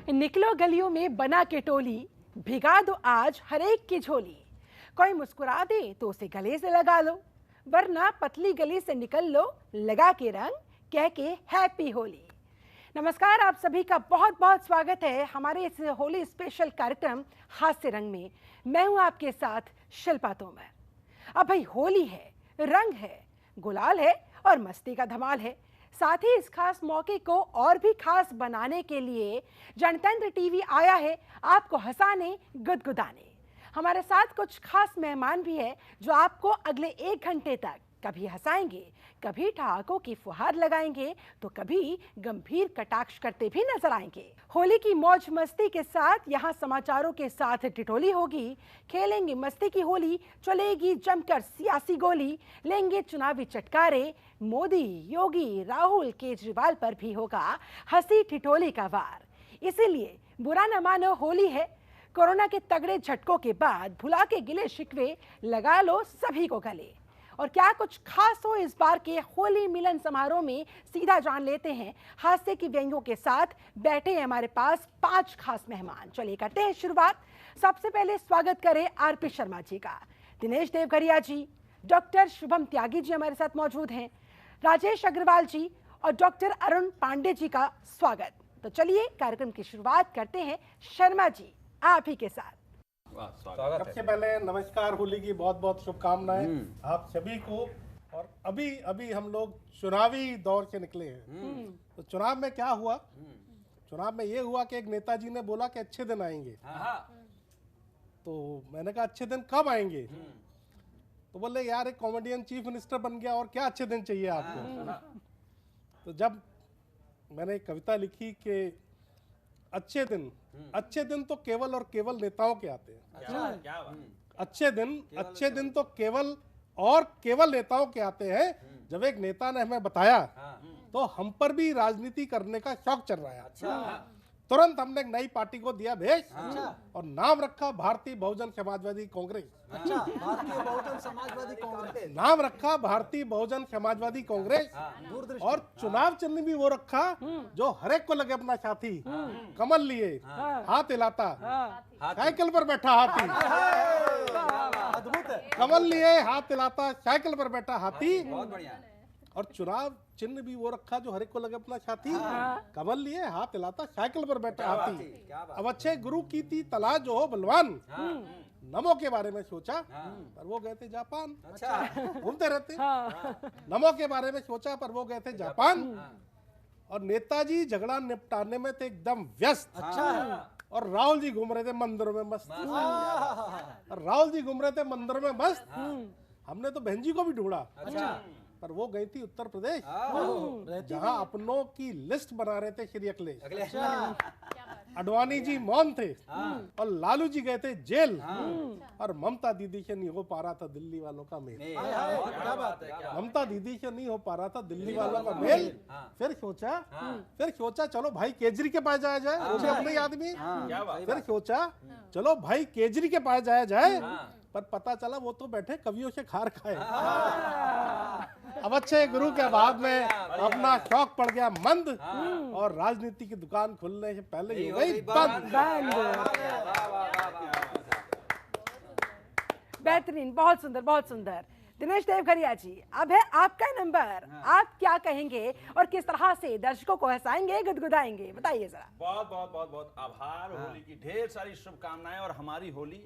निकलो गलियों में बना के टोली, भिगा दो आज हर एक की झोली। कोई मुस्कुरा दे तो उसे गले से लगा लो, वरना पतली गली से निकल लो लगा के रंग, कह के हैप्पी होली। नमस्कार, आप सभी का बहुत बहुत स्वागत है हमारे इस होली स्पेशल कार्यक्रम हास्य रंग में। मैं हूं आपके साथ शिल्पा तोमर। अब भाई होली है, रंग है, गुलाल है और मस्ती का धमाल है। साथ ही इस खास मौके को और भी खास बनाने के लिए जनतंत्र टीवी आया है आपको हंसाने, गुदगुदाने। हमारे साथ कुछ खास मेहमान भी है जो आपको अगले 1 घंटे तक कभी हंसाएंगे, कभी ठहाकों की फुहार लगाएंगे तो कभी गंभीर कटाक्ष करते भी नजर आएंगे। होली की मौज मस्ती के साथ यहाँ समाचारों के साथ टिटोली होगी, खेलेंगे मस्ती की होली, चलेगी जमकर सियासी गोली, लेंगे चुनावी चटकारे, मोदी, योगी, राहुल, केजरीवाल पर भी होगा हंसी ठिठोली का वार। इसीलिए बुरा न मानो, होली है। कोरोना के तगड़े झटकों के बाद भुला के गिले शिकवे लगा लो सभी को गले। और क्या कुछ खास हो इस बार के होली मिलन समारोह में, सीधा जान लेते हैं हास्य की व्यंग्यों के साथ। बैठे हैं हमारे पास 5 खास मेहमान। चलिए करते हैं शुरुआत। सबसे पहले स्वागत करें आरपी शर्मा जी का। दिनेश देवघरिया जी, डॉक्टर शुभम त्यागी जी हमारे साथ मौजूद हैं, राजेश अग्रवाल जी और डॉक्टर अरुण पांडे जी का स्वागत। तो चलिए कार्यक्रम की शुरुआत करते हैं शर्मा जी आप ही के साथ। सबसे पहले नमस्कार, होली की बहुत बहुत शुभकामनाएं आप सभी को। और अभी अभी हम लोग चुनावी दौर से निकले हैं। तो चुनाव में क्या हुआ? चुनाव में ये हुआ कि एक नेताजी ने बोला कि अच्छे दिन आएंगे। तो मैंने कहा अच्छे दिन कब आएंगे? तो बोले यार एक कॉमेडियन चीफ मिनिस्टर बन गया और क्या अच्छे दिन चाहिए आपको? तो जब मैंने एक कविता लिखी कि अच्छे दिन तो केवल और केवल नेताओं के आते हैं। अच्छे दिन तो केवल और केवल नेताओं के आते हैं। जब एक नेता ने हमें बताया तो हम पर भी राजनीति करने का शौक चल रहा है। तुरंत हमने एक नई पार्टी को दिया भेज और नाम रखा भारतीय बहुजन समाजवादी कांग्रेस। नाम रखा भारतीय बहुजन समाजवादी कांग्रेस। और चुनाव चिन्ह भी वो रखा जो हर एक को लगे अपना साथी। कमल लिए हाथ हिलाता, साइकिल पर बैठा हाथी। कमल लिए हाथ हिलाता, साइकिल पर बैठा हाथी। और चुनाव चिन्ह भी वो रखा जो हर एक को लगे अपना साथी। कमल लिए हाथ हिलाता, साइकिल पर बैठा हाथी। अब अच्छे गुरु की थी तलाश जो हो बलवान। नमो के बारे में सोचा पर वो गए थे जापान। घूमते रहते। नमो के बारे में सोचा पर वो गए थे जापान। और नेताजी झगड़ा निपटाने में थे एकदम व्यस्त। और राहुल जी घूम रहे थे मंदिरों में मस्त। और राहुल जी घूम रहे थे मंदिरों में मस्त। हमने तो बहन जी को भी ढूंढा पर वो गई थी उत्तर प्रदेश, जहां अपनों की लिस्ट बना रहे थे श्री अखिलेश। अडवाणी जी मौन थे और लालू जी गए थे जेल। और ममता दीदी से नहीं हो पा रहा था दिल्ली वालों का मेल। ममता दीदी से नहीं हो पा रहा था दिल्ली वालों का मेल। फिर सोचा चलो भाई केजरी के पास जाया जाए, वो भी अपने ही आदमी। फिर सोचा चलो भाई केजरी के पास जाया जाए, पर पता चला वो तो बैठे कवियों से खार खाए। अब अच्छे गुरु के अभाव में अपना शौक पड़ गया मंद और राजनीति की दुकान खुलने से पहले ही हो गई बंद। बेहतरीन, बहुत सुंदर, बहुत सुंदर। दिनेश देवघरिया जी, अब है आपका नंबर। आप क्या कहेंगे और किस तरह से दर्शकों को हंसाएंगे, गुदगुदाएंगे, बताइए जरा। बहुत बहुत बहुत बहुत आभार। होली की ढेर सारी शुभकामनाएं। और हमारी होली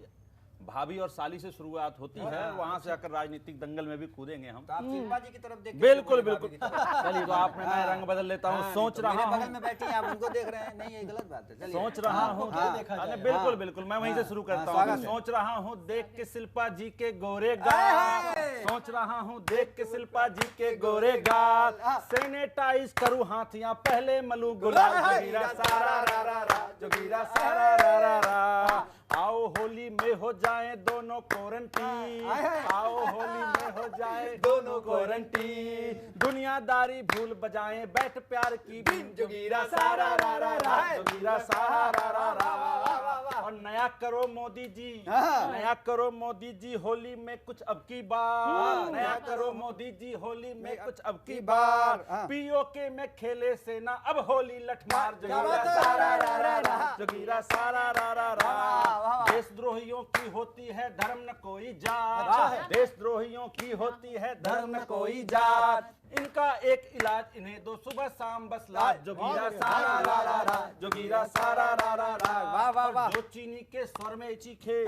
भाभी और साली से शुरुआत होती है, वहां से आकर राजनीतिक दंगल में भी कूदेंगे हम। तो आप शिल्पा जी की तरफ देख बिल्कुल बिल्कुल। चलिए तो आपने मैं रंग बदल लेता हूँ। सोच रहा हूँ बगल में बैठी हैं आप उनको देख रहे हैं, नहीं ये गलत बात है। चलिए सोच रहा हूँ बिल्कुल बिल्कुल मैं वहीं से शुरू करता हूँ। सोच रहा हूँ देख के शिल्पा जी के गोरे गाल, सोच रहा हूँ देख के शिल्पा जी के गोरे गाल, सैनिटाइज करूँ हाथियाँ पहले मलू गुलाल, जोगीरा सारा रा रा रा, जोगीरा सारा रा रा रा। आओ होली में हो जाए दोनों क्वारंटीन, आओ होली में हो जाए दोनों क्वारंटीन, दुनियादारी भूल बजाएं बैठ प्यार की बीन, जोगीरा सारा रा रा रा, जोगीरा सारा रा रा रा। और नया करो मोदी जी, नया करो मोदी जी, होली में कुछ अब की बार नया करो मोदी जी होली में कुछ अब की बार, पीओके में खेले सेना अब होली लठमार, जोगीरा सारा रा रा रा, जोगीरा सारा रा रा रा। देशद्रोहियों की होती है धर्म न कोई जात, देशद्रोहियों की होती है धर्म न कोई जात, इनका एक इलाज इन्हें दो सुबह शाम बस लाज, जोगीरा सारा रा रा रा, जोगीरा सारा रा रा रा। वाह वाह वाह। जो चीनी के स्वर में चीखे,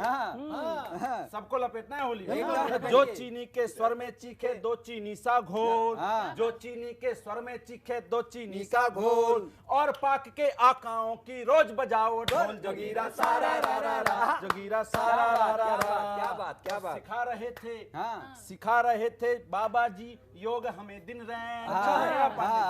सबको लपेटना है होली, एकदम जो चीनी के स्वर में चीखे दो चीनी सा घोल, जो चीनी के स्वर में चीखे दो चीनी सा घोल, और पाक के आकाओं की रोज बजाओ ढोल, जोगीरा सारा रा रा रा, जोगीरा सारा रा रा रा। क्या बात, क्या बात। सिखा रहे थे बाबा जी योग हमें दिन रैन,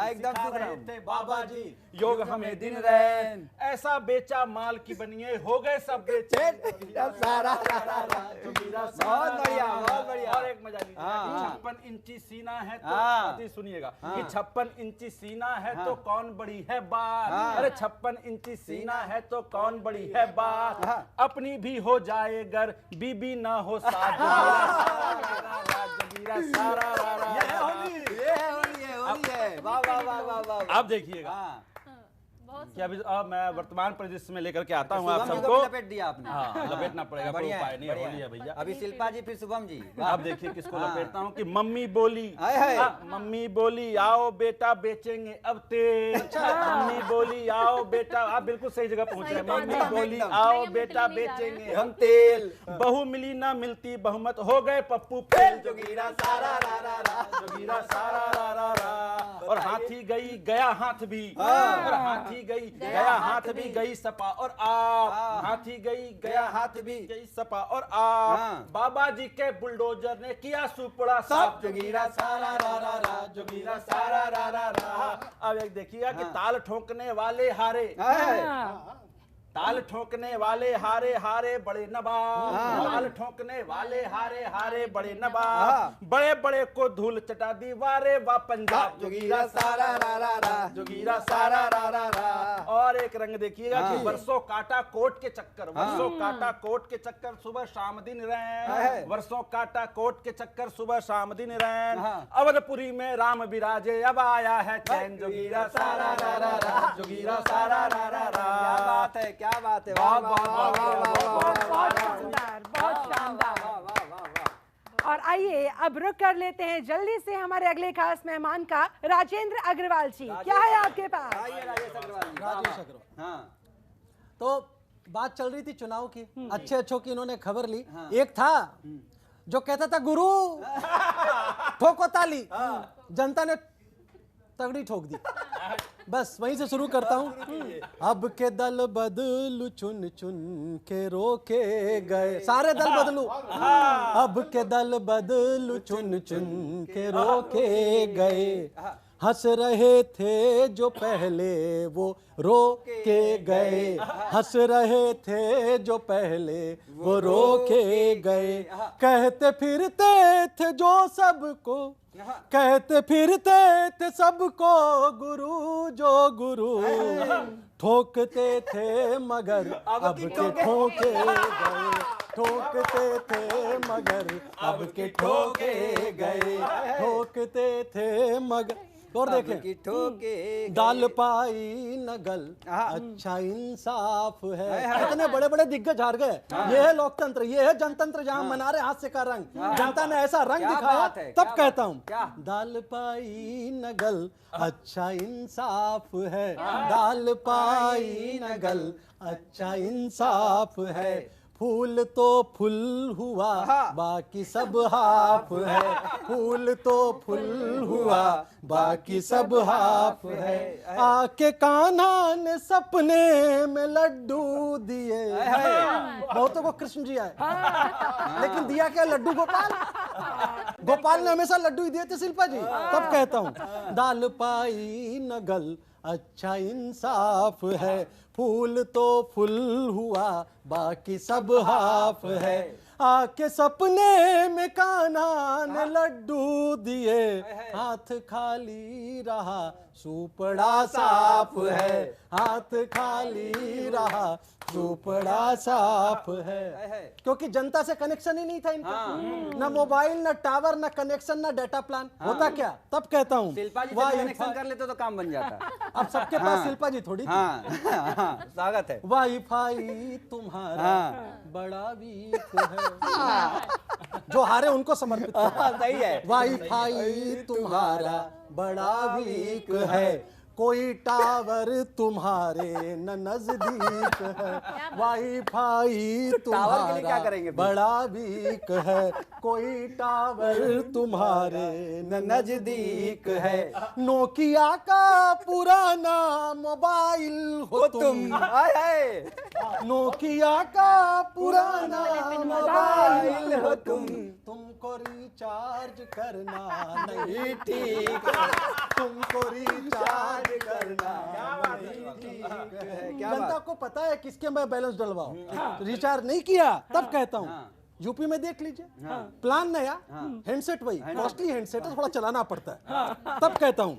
एकदम सिखा ठीक रहे रहा थे बाबा जी योग हमें दिन रैन, ऐसा बेचा माल की बनिए हो गए सब बेचे, सारा रा रा रा, जोगीरा बहुत सारा बढ़िया, रा रा बहुत रा। बढ़िया। और एक मजा लीजिएगा, 56 इंची सीना है तो अति सुनिएगा कि 56 इंची सीना है तो कौन बड़ी है बात, अरे 56 इंची सीना है तो कौन बड़ी है बात, अपनी भी हो जाए गर बीबी ना हो साथ, जोगीरा सारा रा रा रा। ये है होली है। वाह वाह वाह वाह वाह। आप देखिएगा कि अभी अब मैं वर्तमान परिदृश्य में लेकर के आता हूँ आप शुभम जी को सबको। भी लपेट दिया आपने। हाँ, लपेटना पड़ेगा, कोई बढ़िया है, उपाय नहीं, बढ़िया होली है है। भैया। अभी शिल्पा जी फिर शुभम जी। आप देखिए किसको लपेटता हूँ कि मम्मी बोली, हाय हाय। मम्मी बोली आओ बेटा बेचेंगे अब तेल, मम्मी बोली आओ बेटा, आप बिल्कुल सही जगह पहुँच रहे हैं, मम्मी बोली आओ बेटा बेचेंगे हम तेल, बहू मिली ना मिलती बहुमत हो गए पप्पू फेल, जोगीरा सारा रा रा रा, जोगीरा सारा रा रा रा। और हाथी गई गया हाथ भी, और हाथी गई गया हाथ भी गई सपा और आप, हाथी गई गया हाथ भी गई सपा और आप, बाबा जी के बुलडोजर ने किया सुपड़ा साफ, जोगीरा सारा रा रा रा, जोगीरा सारा रा रा रा। अब एक देखिएगा कि ताल ठोकने वाले हारे, ताल ठोकने वाले हारे हारे बड़े नवाब, ताल ठोकने वाले हारे हारे बड़े नवाब, बड़े बड़े को धूल चटा दी वारे वा पंजाब, जोगीरा सारा रा रा रा, जोगीरा सारा रा रा रा। और एक रंग देखिएगा कि वर्षों काटा कोट के चक्कर, वर्षों काटा कोट के चक्कर सुबह शाम दिन रैन, वर्षों काटा कोट के चक्कर सुबह शाम दिन रैन, अवधपुरी में राम विराजे अब आया है चैन, जोगीरा सारा रा रा रा, जोगीरा सारा रा रा रा। क्या बात है, क्या बात है। बहुत बहुत बहुत बहुत शानदार, बहुत शानदार। और आइए अब रुक कर लेते हैं जल्दी से हमारे अगले खास मेहमान का, राजेंद्र अग्रवाल जी, क्या है आपके पास? राजेश अग्रवाल जी। राजेश अग्रवाल। हाँ। तो बात चल रही थी चुनाव की, अच्छे अच्छों की इन्होंने खबर ली। एक था जो कहता था गुरु ठोको ताली, जनता ने तगड़ी ठोक दी। बस वहीं से शुरू करता हूँ। अब के दल बदलू चुन चुन के रोके गए, सारे दल बदलू, अब के दल बदलू चुन चुन के रोके गए, हंस रहे थे जो पहले वो रो के गए, हंस रहे थे जो पहले वो रो के गए, कहते फिरते थे जो सबको, कहते फिरते थे सबको गुरु जो गुरु, ठोकते थे मगर अब के ठोके गए, ठोकते थे मगर अब के ठोके गए, ठोकते थे मगर। और देखें ठोके दाल पाई नगल, अच्छा इंसाफ है। कितने बड़े बड़े दिग्गज हार गए। ये है लोकतंत्र, ये है जनतंत्र, जहां मना रहे हास्य का रंग। जनता ने ऐसा रंग दिखाया, तब कहता हूँ दाल पाई नगल अच्छा इंसाफ है, दाल पाई नगल अच्छा इंसाफ है, फूल तो फूल हुआ बाकी सब हाफ है, फूल तो फूल हुआ बाकी सब हाफ है, आके कान्हा ने सपने में लड्डू दिए। बहुतों को कृष्ण जी आए, लेकिन दिया क्या लड्डू? गोपाल ने हमेशा लड्डू ही दिए थे शिल्पा जी। तब कहता हूँ दाल पाई नगल अच्छा इंसाफ है, फूल तो फूल हुआ बाकी सब हाफ है, आके सपने में कान्हा ने लड्डू दिए, हाथ खाली रहा सुपड़ा साफ है, हाथ खाली रहा सुपड़ा साफ है। क्योंकि जनता से कनेक्शन ही नहीं था इनका, ना मोबाइल, ना टावर, ना कनेक्शन, ना डाटा प्लान। होता क्या, तब कहता हूँ शिल्पा जी से कनेक्शन कर लेते तो काम बन जाता। अब सबके पास शिल्पा जी थोड़ी थी। स्वागत है। वाईफाई तुम्हारा बड़ा वीक है, जो हारे उनको समर्पित है। सही है। वाईफाई तुम्हारा बड़ा वीक है, कोई टावर तुम्हारे न नजदीक है। वाईफाई टावर के लिए क्या करेंगे तुम्हारा बड़ा वीक है, कोई टावर तुम्हारे न नजदीक है। नोकिया का पुराना मोबाइल हो तुम, नोकिया का पुराना मोबाइल हो तुमको रिचार्ज करना नहीं ठीक, तुमको रिचार्ज करना नहीं ठीक है। जनता को पता है किसके मैं बैलेंस डलवाऊं, रिचार्ज नहीं किया तब कहता हूं। यूपी में देख लीजिए, प्लान नया, हैंडसेट वही, कॉस्टली हैंडसेट है, थोड़ा चलाना पड़ता है, तब कहता हूं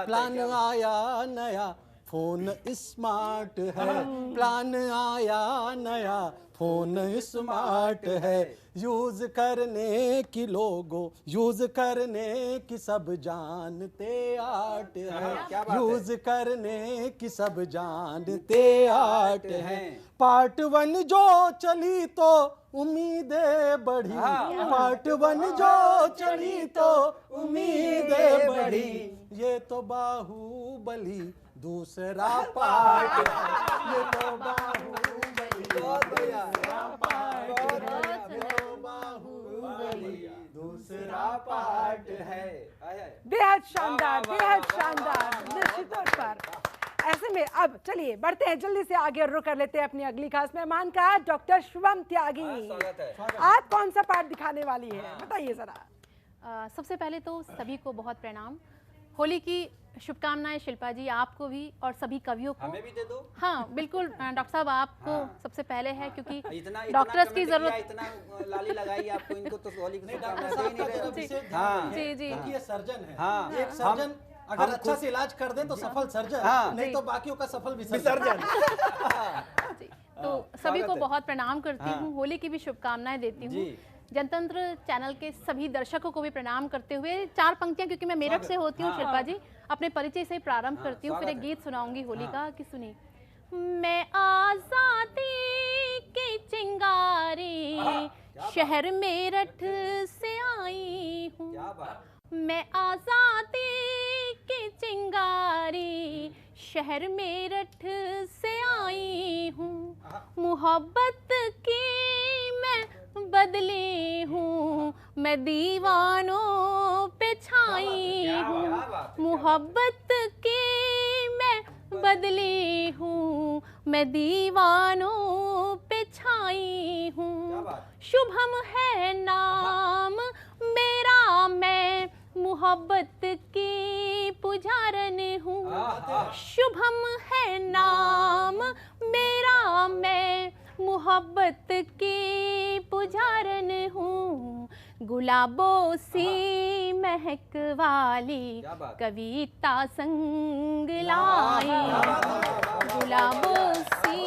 प्लान आया नया, फोन स्मार्ट है, प्लान आया नया, फोन स्मार्ट है। यूज करने की लोगों, यूज करने की सब जानते आर्ट है, यूज करने की सब जानते आर्ट है। पार्ट 1 जो चली तो उम्मीदें बढ़ी, पार्ट 1 जो चली तो उम्मीदें बढ़ी, ये तो बाहुबली दूसरा पार्ट है, ये तो बाहुबली दूसरा पार्ट है। बेहद शानदार, बेहद शानदार, निश्चित तौर पर। ऐसे में अब चलिए बढ़ते हैं, जल्दी से आगे रुख कर लेते हैं अपनी अगली खास मेहमान का, डॉक्टर शुभम त्यागी। आप कौन सा पार्ट दिखाने वाली है, बताइए जरा। सबसे पहले तो सभी को बहुत प्रणाम, होली की शुभकामनाएं शिल्पा जी, आपको भी और सभी कवियों को। हमें भी दे दो। हाँ बिल्कुल डॉक्टर साहब, आपको सबसे पहले है, क्योंकि इतना डॉक्टर्स की जरूरत। इतना लाली लगाई आपको, इनको तो होली की शुभकामनाएं दे ही नहीं रहे। जी जी, ये सर्जन है, हाँ। एक सर्जन अगर अच्छा से इलाज कर दे तो सफल सर्जन, नहीं तो बाकियों का सफल विसर्जन। तो सभी को बहुत प्रणाम करती हूँ, होली की भी शुभकामनाएं देती हूँ। जनतंत्र चैनल के सभी दर्शकों को भी प्रणाम करते हुए 4 पंक्तियां, क्योंकि मैं मेरठ से होती हूँ शिल्पा जी, अपने परिचय से प्रारंभ करती हूँ, फिर एक गीत सुनाऊंगी होली का, कि सुनी। मैं आजादी की चिंगारी शहर मेरठ से आई हूँ, मैं आजादी की चिंगारी शहर मेरठ से आई हूँ, मोहब्बत की मैं बदली हूँ, मैं दीवानों पे छाई हूँ, मोहब्बत की मैं बदली हूँ, मैं दीवानों पे छाई हूँ। शुभम है नाम मेरा, मैं मोहब्बत की पुजारन हूँ। शुभम है नाम मेरा, मैं मोहब्बत की पुजारन हूँ। गुलाबों सी महक वाली कविता संग लाई, गुलाबों सी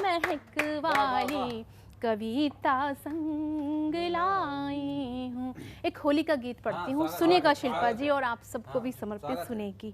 महक वाली कविता संग लाई हूँ। एक होली का गीत पढ़ती हूँ, सुनेगा शिल्पा जी, और आप सबको भी समर्पित सुनेगी।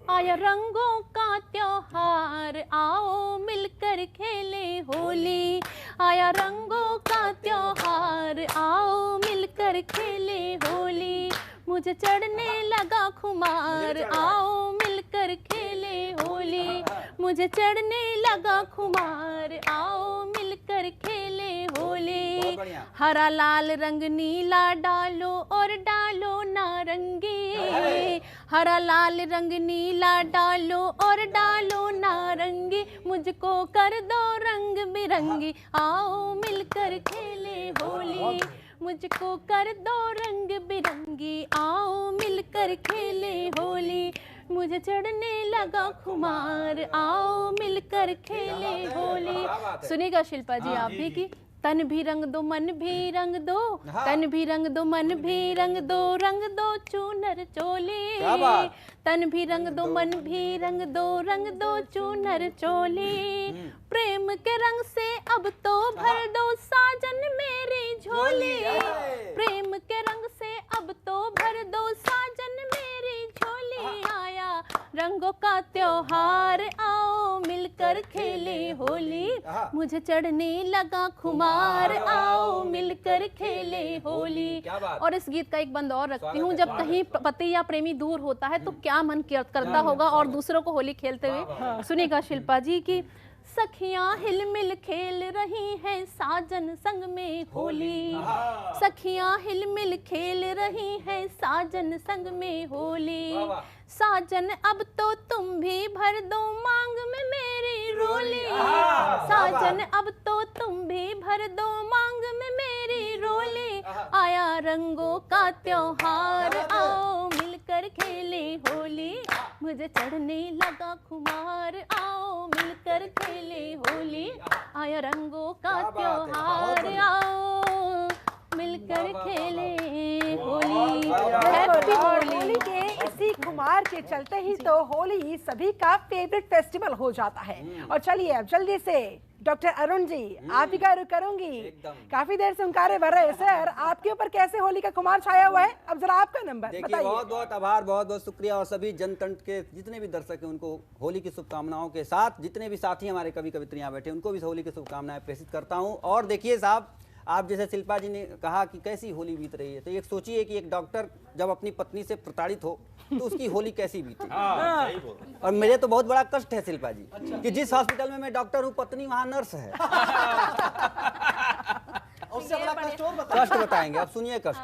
आया रंगों का त्योहार, आओ मिलकर खेले होली, आया रंगों का त्योहार, आओ मिलकर खेले होली, मुझे चढ़ने लगा खुमार, आओ मिलकर खेले होली, मुझे चढ़ने लगा खुमार, आओ मिलकर खेले होली। हरा लाल रंग नीला डालो और डालो नारंगी, हरा लाल रंग नीला डालो और डालो नारंगी, मुझको कर दो रंग बिरंगी, आओ मिलकर खेले होली, मुझको कर दो रंग बिरंगी, आओ मिलकर खेले होली, मुझे चढ़ने लगा खुमार, आओ मिलकर खेले होली। सुनेगा शिल्पा जी आप भी कि तन भी रंग दो मन भी रंग दो, तन भी रंग दो मन भी रंग दो चूनर चोली। क्या बात? तन भी रंग दो मन भी रंग दो चूनर चोली। प्रेम के रंग से अब तो भर दो साजन मेरी झोली। प्रेम के रंग से अब तो भर दो साजन मेरी झोली। आया रंगों का त्योहार, आओ मिलकर खेले होली। मुझे चढ़ने लगा खुमार, आओ मिलकर खेले होली। और इस गीत का एक बंद और रखती हूँ, जब कहीं पति या प्रेमी दूर होता है तो क्या मन करता होगा और दूसरों को होली खेलते हुए। सुनिएगा शिल्पा जी की सखियां हिलमिल खेल रही हैं साजन संग में होली। सखियां हिलमिल खेल रही हैं साजन संग में होली। साजन अब तो तुम भी भर दो मांग में मेरी रोली। साजन अब तो तुम भी भर दो मांग में मेरी रोली। आया रंगों का त्योहार, आओ मिलकर खेले होली। मुझे चढ़ने लगा खुमार, आओ मिलकर खेले होली। आया रंगों का त्योहार, आओ मिलकर खेले होली। हैप्पी होली। होली के इसी खुमार के चलते ही तो होली सभी का फेवरेट फेस्टिवल हो जाता है। और चलिए अब जल्दी से डॉक्टर अरुण जी आप ही का रुख करूंगी। काफी देर से हुंकारे भर रहे सर, आपके ऊपर कैसे होली का खुमार छाया हुआ है? अब जरा आपका नंबर देखिए, बताइए। बहुत बहुत आभार, बहुत बहुत शुक्रिया। और सभी जनतंत्र के जितने भी दर्शक हैं उनको होली की शुभकामनाओं के साथ, जितने भी साथी हमारे कवि कवित्रियां बैठे उनको भी होली की शुभकामनाएं प्रेषित करता हूं। और देखिए साहब, आप जैसे शिल्पा जी ने कहा कि कैसी होली बीत रही है, तो एक सोचिए कि एक डॉक्टर जब अपनी पत्नी से प्रताड़ित हो तो उसकी होली कैसी बीती। और मेरे तो बहुत बड़ा कष्ट है शिल्पा जी कि जिस हॉस्पिटल में मैं डॉक्टर हूँ पत्नी वहाँ नर्स है। उससे बड़ा कष्ट और बताइए। कष्ट बताएंगे, अब सुनिए कष्ट।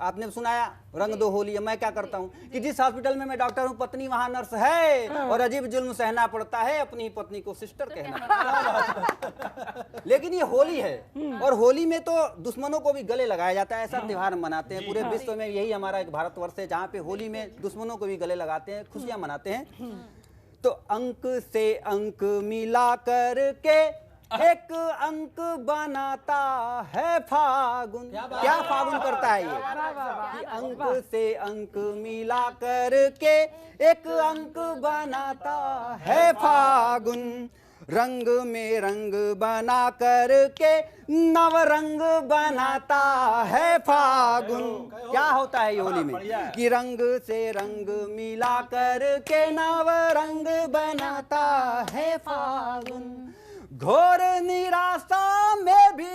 आपने सुनाया रंग दो होली है, मैं क्या करता हूँ कि जिस हॉस्पिटल में मैं डॉक्टर हूँ पत्नी वहाँ नर्स है और अजीब जुल्म सहना पड़ता है, अपनी ही पत्नी को सिस्टर कहना। लेकिन ये होली है और होली में तो दुश्मनों को भी गले लगाया जाता है, ऐसा त्योहार मनाते हैं पूरे विश्व में। यही हमारा एक भारतवर्ष है जहाँ पे होली में दुश्मनों को भी गले लगाते हैं, खुशियां मनाते हैं। तो अंक से अंक मिला करके एक अंक बनाता है फागुन। क्या फागुन करता है ये कि अंक से अंक मिला करके एक अंक बनाता है फागुन। रंग में रंग बना करके नव रंग बनाता है फागुन। क्या होता है ये होली में कि रंग से रंग मिला करके नव रंग बनाता है फागुन। घोर निराशा में भी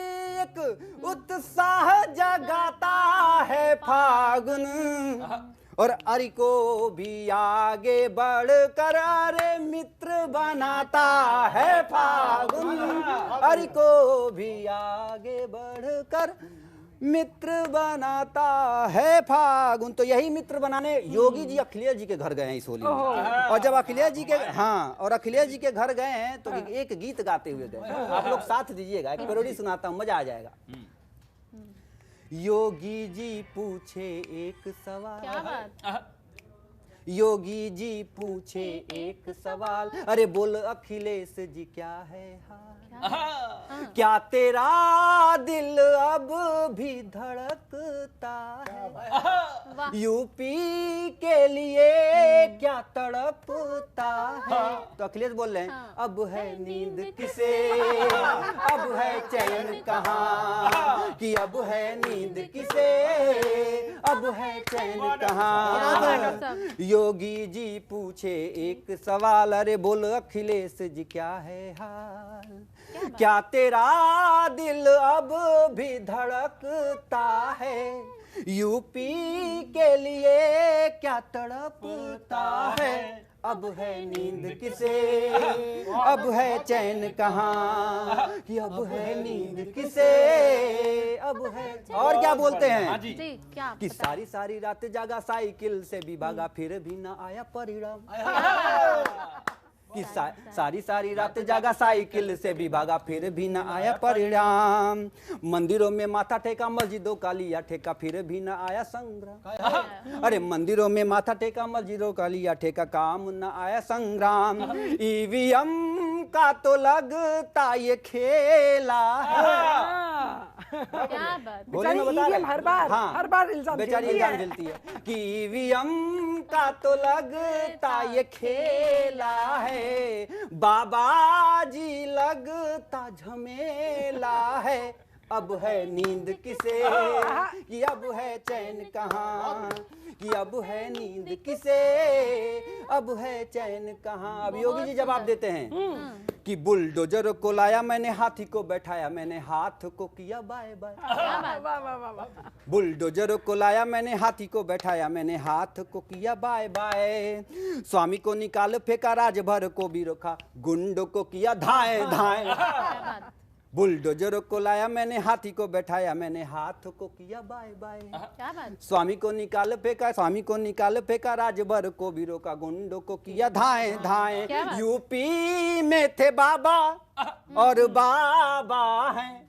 एक उत्साह जगाता है फागुन। और अरि को भी आगे बढ़कर अरे मित्र बनाता है फागुन। अरि को भी आगे बढ़कर मित्र बनाता है फागुन। तो यही मित्र बनाने योगी जी अखिलेश जी के घर गए हैं इस होली में। और जब अखिलेश जी के और अखिलेश जी के घर गए हैं तो एक गीत गाते हुए गए। आप लोग साथ दीजिएगा, एक पेरोडी सुनाता हूँ, मजा आ जाएगा। योगी जी पूछे एक सवाल। क्या बात? योगी जी पूछे एक सवाल, अरे बोल अखिलेश जी क्या है हाल? क्या तेरा दिल अब भी धड़कता है? यूपी के लिए क्या तड़पता है? तो अखिलेश बोल रहे हैं अब है नींद किसे, अब है चैन कहाँ, कि अब है नींद किसे, अब है चैन कहाँ। योगी जी पूछे एक सवाल, अरे बोल अखिलेश जी क्या है हाल? क्या तेरा दिल अब भी धड़कता है? यूपी के लिए क्या तड़पता है? अब है नींद किसे, अब है चैन कहाँ, कि अब है नींद किसे, अब है। और क्या बोलते हैं जी, क्या कि सारी सारी रात जागा साइकिल से भी भागा फिर भी ना आया परिणाम। कि सारी सारी रात जागा साइकिल से भी भागा फिर भी ना आया परिणाम। मंदिरों में माथा टेका मस्जिदों का लिया ठेका फिर भी ना आया संग्राम। अरे मंदिरों में माथा टेका मस्जिदों का लिया ठेका काम ना आया संग्राम। ईवीएम का तो लगता ये खेला है। क्या बात। होली में बता रहे हैं। हर बार इल्जाम बेचारी झेलती है। इल्जाम झेलती है कि ईवीएम का तो लगता ये खेला है, बाबा जी लगता झमेला है। अब है नींद किसे कि अब है चैन कहाँ, कि अब है नींद किसे अब है चैन कहाँ। अब योगी जी जवाब देते हैं कि बुलडोजर को लाया मैंने, हाथी को बैठाया मैंने, हाथ को किया बाय बाय। बुलडोजर को लाया मैंने, हाथी को बैठाया मैंने, हाथ को किया बाय बाय। स्वामी को निकाल फेंका, राजभर को भी रोका, गुंडों को किया धाए धाए। बुलडोजर को लाया मैंने, हाथी को बैठाया मैंने, हाथ को किया बाय बाय। क्या बात। स्वामी को निकाल फेंका, स्वामी को निकाल फेंका, राजभर को भी रोका, गुंडों को किया धाए धाए। यूपी में थे बाबा और बाबा हैं,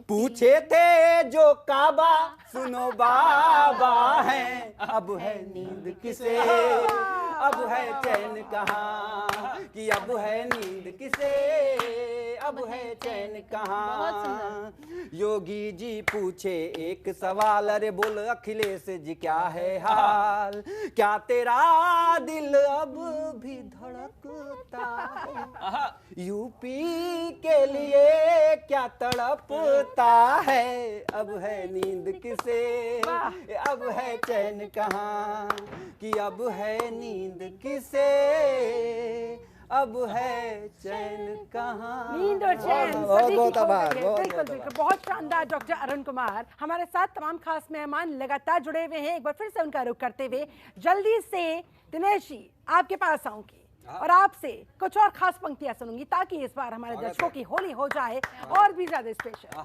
पूछे थे जो काबा, सुनो बाबा हैं। अब है नींद किसे अब है चैन कहाँ, कि अब है नींद किसे अब है चैन कहाँ। योगी जी पूछे एक सवाल, अरे बोल अखिलेश जी क्या है हाल, क्या तेरा दिल अब भी धड़कता है, यूपी के लिए क्या तड़पता है। अब है नींद किसे अब है चैन कहाँ, कि अब है नींद किसे अब है चैन कहाँ। नींद और चैन बहुत सभी बहुत की खो आभार, गई है। बहुत बिल्कुल बिल्कुल, बहुत शानदार। डॉक्टर अरुण कुमार हमारे साथ, तमाम खास मेहमान लगातार जुड़े हुए हैं। एक बार फिर से उनका रुख करते हुए जल्दी से दिनेश जी आपके पास आऊंगी और आपसे कुछ और खास पंक्तियां सुनूंगी, ताकि इस बार हमारे दर्शकों की होली हो जाए और भी ज्यादा स्पेशल।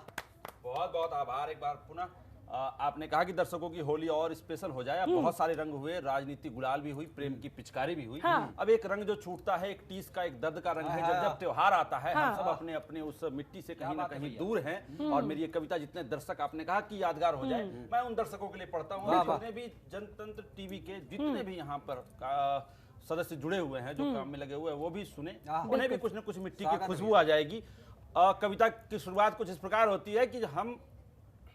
बहुत बहुत आभार एक बार पुनः। आपने कहा कि दर्शकों की होली और स्पेशल हो जाए। अब बहुत सारे रंग हुए, राजनीति गुलाल भी हुई, प्रेम की पिचकारी भी हुई। अब एक रंग जो छूटता है, एक टीस का, एक दर्द का रंग है। जब जब त्योहार आता है, हम सब अपने अपने उस मिट्टी से कहीं ना कहीं दूर हैं। और मेरी ये कविता जितने दर्शक आपने कहा कि यादगार हो जाए, मैं उन दर्शकों के लिए पढ़ता हूँ जितने भी जनतंत्र टीवी के जितने भी यहाँ पर सदस्य जुड़े हुए हैं, जो काम में लगे हुए हैं, वो भी सुने, उन्हें भी कुछ न कुछ मिट्टी की खुशबू आ जाएगी। कविता की शुरुआत कुछ इस प्रकार होती है कि हम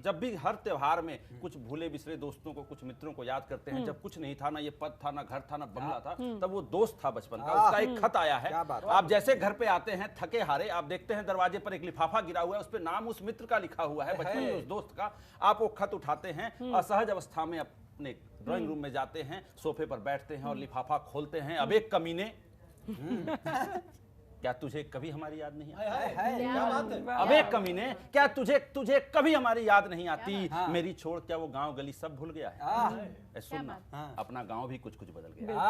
जब भी हर त्योहार में कुछ भूले बिसरे दोस्तों को, कुछ मित्रों को याद करते हैं। जब कुछ नहीं था, ना ये पद था, ना घर था, ना बंगला था, तब वो दोस्त था बचपन का, उसका एक खत आया है। आप जैसे घर पे आते हैं थके हारे, आप देखते हैं दरवाजे पर एक लिफाफा गिरा हुआ है, उस पे नाम उस मित्र का लिखा हुआ है, बचपन में उस दोस्त का। आप वो खत उठाते हैं, असहज अवस्था में अपने ड्राइंग रूम में जाते हैं, सोफे पर बैठते हैं और लिफाफा खोलते हैं। अब एक कमीने क्या तुझे कभी हमारी याद नहीं आती? अबे कमीने, क्या तुझे कभी हमारी याद नहीं आती? मेरी छोड़ क्या वो गांव गली सब भूल गया है? सुनना, अपना गांव भी कुछ कुछ बदल गया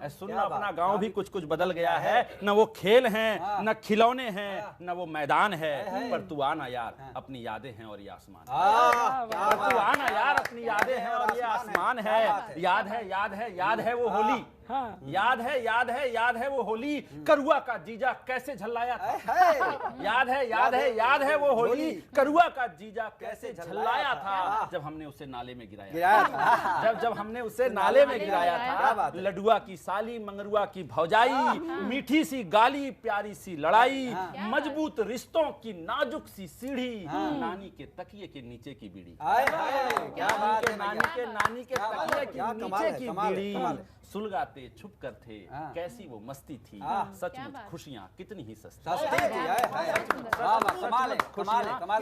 है। सुनना, अपना गांव भी कुछ कुछ बदल गया है। न वो खेल हैं, न खिलौने हैं, न वो मैदान है, पर तू आना यार, अपनी यादें हैं और ये आसमान। पर तू आना यार, अपनी यादें हैं और ये आसमान है। याद है, याद है, याद है वो होली, याद है, याद है, याद है वो होली, करुआ का जीजा कैसे झल्लाया था। याद है, याद है, याद है वो होली, करुआ का जीजा कैसे झल्लाया था, जब हमने उसे नाले में गिराया। जब हमने उसे नाले में गिराया था। लडुआ की साली, मंगरुआ की भौजाई, मीठी सी गाली, प्यारी सी लड़ाई, मजबूत रिश्तों की नाजुक सी सीढ़ी, नानी के तकिए के नीचे की बीड़ी, नानी के तकिए के नीचे की बीड़ी, सुलगाते छुप कर थे, कैसी वो मस्ती थी, सचमुच खुशियाँ कितनी ही सस्ती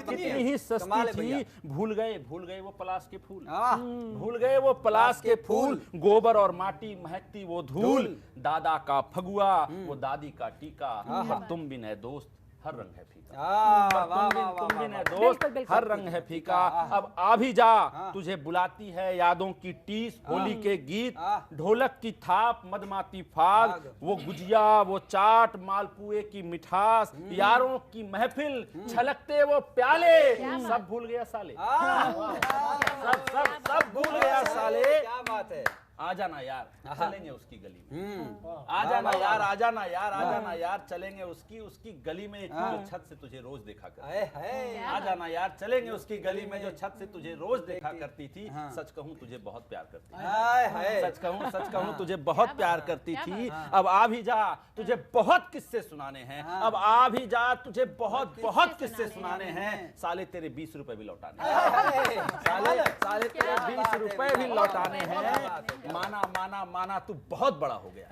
कितनी ही सस्ती थी। भूल गए वो पलाश के फूल, भूल गए वो पलाश के फूल, गोबर और माटी महकती वो धूल, दादा का फगुआ वो दादी का टीका, पर तुम बिन है दोस्त हर रंग है फीका। तुम बिन है दोस्त हर रंग है फीका। अब आ भी जा, तुझे बुलाती है यादों की टीस, होली के गीत, ढोलक की थाप, मदमाती फाग, वो गुजिया, वो चाट, मालपुए की मिठास, यारों की महफिल, छलकते वो प्याले, सब भूल गया साले, सब भूल गया साले। क्या बात है। आ जाना यार चलेंगे उसकी गली में, आ जाना यार, आ जाना यार, आ जाना यार चलेंगे उसकी गली में जो छत से तुझे रोज देखा करती, आ जाना यार चलेंगे उसकी गली में जो छत से तुझे रोज देखा करती थी। सच कहूँ तुझे बहुत प्यार करती थी, सच कहूँ तुझे बहुत प्यार करती थी। अब आ भी जा तुझे बहुत किस्से सुनाने हैं, अब आ भी जा तुझे बहुत किस्से सुनाने हैं। साले तेरे 20 रुपए भी लौटाने हैं, साले तेरे 20 रुपए भी लौटाने हैं। माना तू बहुत बड़ा हो गया,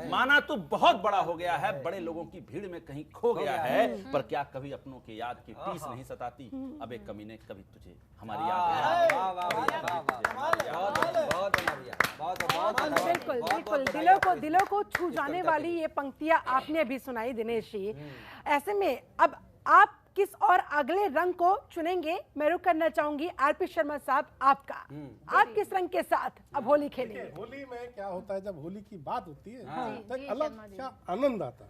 माना तू बहुत बड़ा हो गया है, बड़े लोगों की भीड़ में कहीं खो गया है, पर क्या कभी अपनों की याद की टीस नहीं सताती? अबे कमीने कभी तुझे हमारी याद बिल्कुल बिल्कुल, दिलों को छू जाने वाली ये पंक्तियां आपने अभी सुनाई दिनेश जी। ऐसे में अब आप किस और अगले रंग को चुनेंगे? मैं रुक करना चाहूंगी आरपी शर्मा साहब आपका, आप किस रंग के साथ अब होली खेलेंगे? होली में क्या होता है, जब होली की बात होती है तो एक अलग सा आनंद आता है।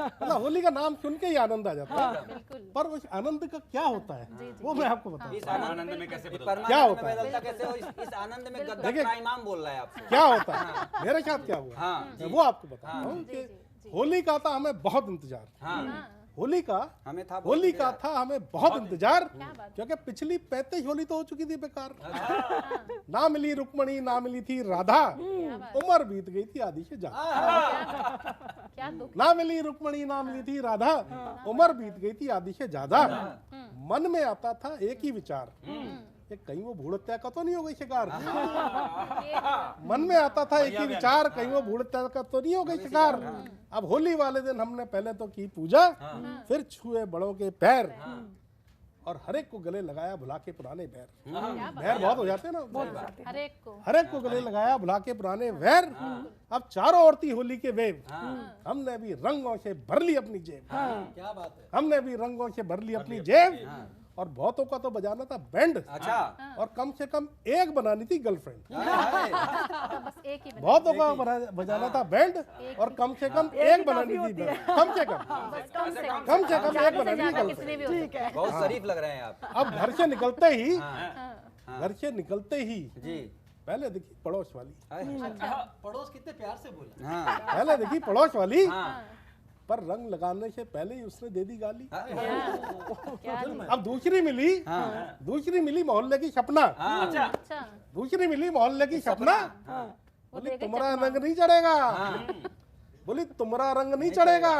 मतलब होली का नाम सुन के ही आनंद आ जाता है, पर उस आनंद का क्या होता है वो मैं आपको बताऊं। इस आनंद में कैसे क्या होता है? बदलता कैसे हो? इस आनंद में गद्दार का इमाम बोल रहा है आपसे। क्या होता है, मेरे साथ क्या हुआ मैं वो आपको बताता हूँ कि होली का था हमें बहुत इंतजार, होली का था हमें बहुत इंतजार, क्योंकि पिछली 35 होली तो हो चुकी थी बेकार। ना मिली रुक्मणी, ना मिली थी राधा, उम्र बीत गई थी आधी से ज्यादा। ना मिली रुक्मणी, ना मिली थी राधा, उम्र बीत गई थी आधी से ज्यादा। मन में आता था एक ही विचार, ये कहीं वो भूड़ हत्या का तो नहीं हो गई शिकार। मन में आता था एक ही विचार, कहीं वो भूड़ हत्या का तो नहीं हो गई शिकार। अब होली वाले दिन हमने पहले तो की पूजा, फिर छुए बड़ों के पैर, और हर एक को गले लगाया भुला के पुराने बैर। बैर बहुत हो जाते हैं ना, हर एक को गले लगाया भुला के पुराने वैर। अब चारों ओर थी होली के वेव, हमने भी रंगों से भर ली अपनी जेब। क्या बात है। हमने भी रंगों से भर ली अपनी जेब, और बहुतों का तो बजाना था बैंड, और कम से कम एक बनानी थी गर्लफ्रेंड। बहुतों का बजाना था बैंड, और कम से कम एक बनानी थी बैंड। कम से कम एक बनानी थी गर्लफ्रेंड। बहुत शरीफ लग रहे हैं आप। अब घर से निकलते ही जी पहले देखी पड़ोस वाली, पड़ोस कितने प्यार से बोला। पहले देखी पड़ोस वाली, पर रंग लगाने से पहले ही उसने दे दी गाली। अब दूसरी मिली मोहल्ले की सपना, दूसरी मिली मोहल्ले की सपना। बोली तुम्हारा रंग नहीं चढ़ेगा, बोली तुम्हारा रंग नहीं चढ़ेगा,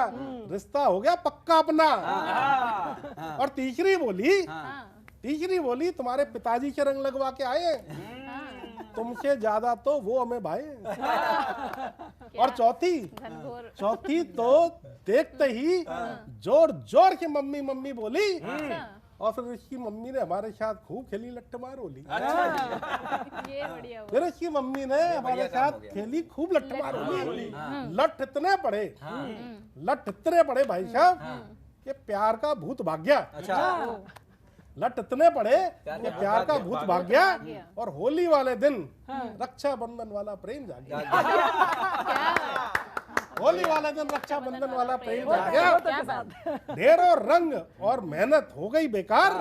रिश्ता हो गया पक्का अपना। और तीसरी बोली तुम्हारे पिताजी के रंग लगवा के आए, तुमसे ज्यादा तो वो हमें भाई। और चौथी तो देखते ही जोर जोर के मम्मी मम्मी बोली, और फिर इसकी मम्मी ने हमारे साथ खूब खेली लट्ठमार होली। फिर इसकी मम्मी ने हमारे साथ खेली खूब लट्ठमार होली। लठ इतने पड़े भाई साहब कि प्यार का भूत भाग गया। लट इतने पड़े कि प्यार का भूत भाग गया, और होली वाले दिन रक्षाबंधन वाला प्रेम जाग गया। होली वाले दिन रक्षाबंधन वाला प्रेम जाग गया। ढेरों रंग और मेहनत हो गई बेकार,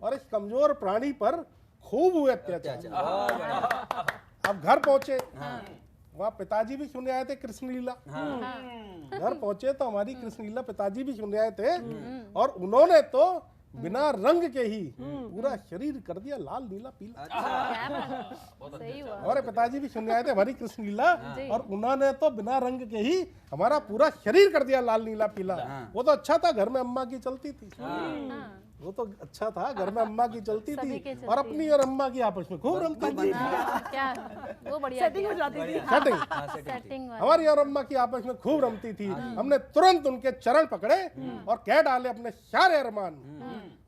और इस कमजोर प्राणी पर खूब हुए अत्याचार। अब घर पहुंचे, वहाँ पिताजी भी सुनने आए थे कृष्ण लीला। घर पहुंचे तो हमारी कृष्ण लीला पिताजी भी सुनने आए थे, और उन्होंने तो बिना रंग के ही पूरा शरीर कर दिया लाल नीला पीला। हमारे पिताजी भी सुनने आए थे हमारी कृष्ण लीला, और उन्होंने तो बिना रंग के ही हमारा पूरा शरीर कर दिया लाल नीला पीला। वो तो अच्छा था, घर में अम्मा की चलती थी, वो तो अच्छा था, घर में अम्मा की चलती थी, और अपनी और अम्मा की आपस में खूब रमती थी। वो बढ़िया सेटिंग हो जाती थी। सेटिंग हमारी और अम्मा की आपस में खूब रमती थी। हमने तुरंत उनके चरण पकड़े और कह डाले अपने सारे अरमान,